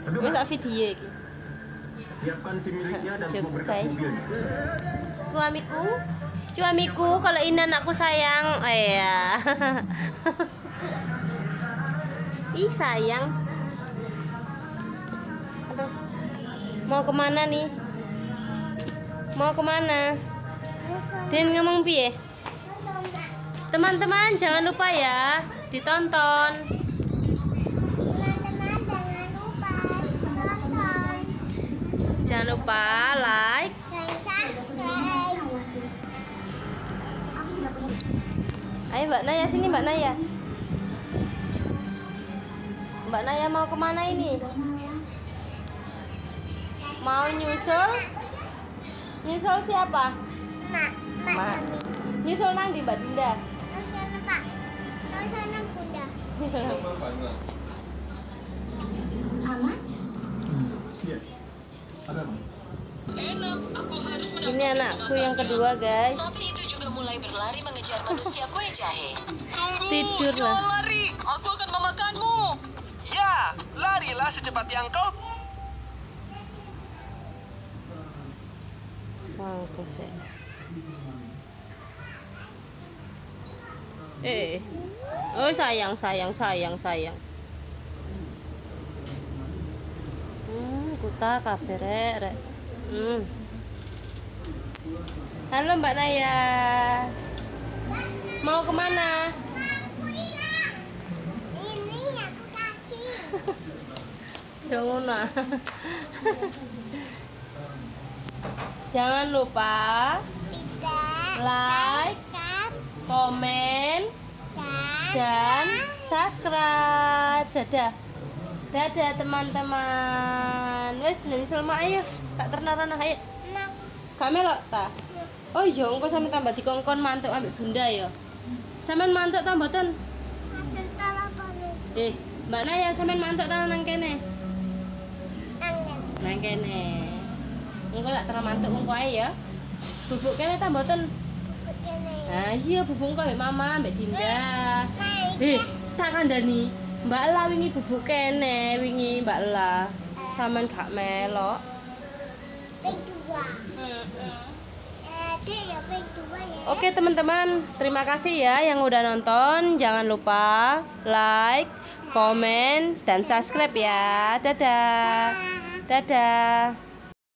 Ini tak video iki. Siapkan SIM miliknya dan semua berkas Guys. mobil. Suamiku, kalau ini anakku sayang, ya. Ih sayang. Aduh. Mau kemana nih? Mau kemana? Den ngomong piye? Teman-teman jangan lupa ya ditonton. Jangan lupa like. Ayo Mbak Naya sini Mbak Naya. Mbak Naya mau kemana ini? Mau nyusul? Nyusul siapa? Mak. Nyusul nang di Mbak Dinda. Nyusul. Aman? Iya. Ada apa? Enak, aku harus menangkap Ini anakku yang kedua guys. Sapi itu juga mulai berlari mengejar manusia kue jahe. Tunggu, Tidur jangan lah. lari. Aku akan memakanmu. Ya, larilah secepat yang kau. Mampus ya. Oh sayang. Kuta kabeh rek. Halo Mbak Naya. Mau kemana? Ini aku kasih. Jangan. Jangan lupa Tidak. like, komen, dan subscribe. Dadah teman-teman. Wes nih selma ayo tak ternarono ayo. Kami lo ta. Oh iya engko sampe tambah dikongkon mantuk ambek bunda ya. Sampean mantuk ta mboten? Mbak Naya sampean mantuk ta nang kene? Nang kene. Engko tak terus mantuk engko ae ya. Bubuk kene ta mboten? Ah iya bubuk engko ambek mama ambek Dinda. Tak kandhani. Mbak La wingi bubuk kene, wingi Mbak La. Sampean gak melok. Oke teman-teman, terima kasih ya yang udah nonton. Jangan lupa like, komen, dan subscribe ya. Dadah.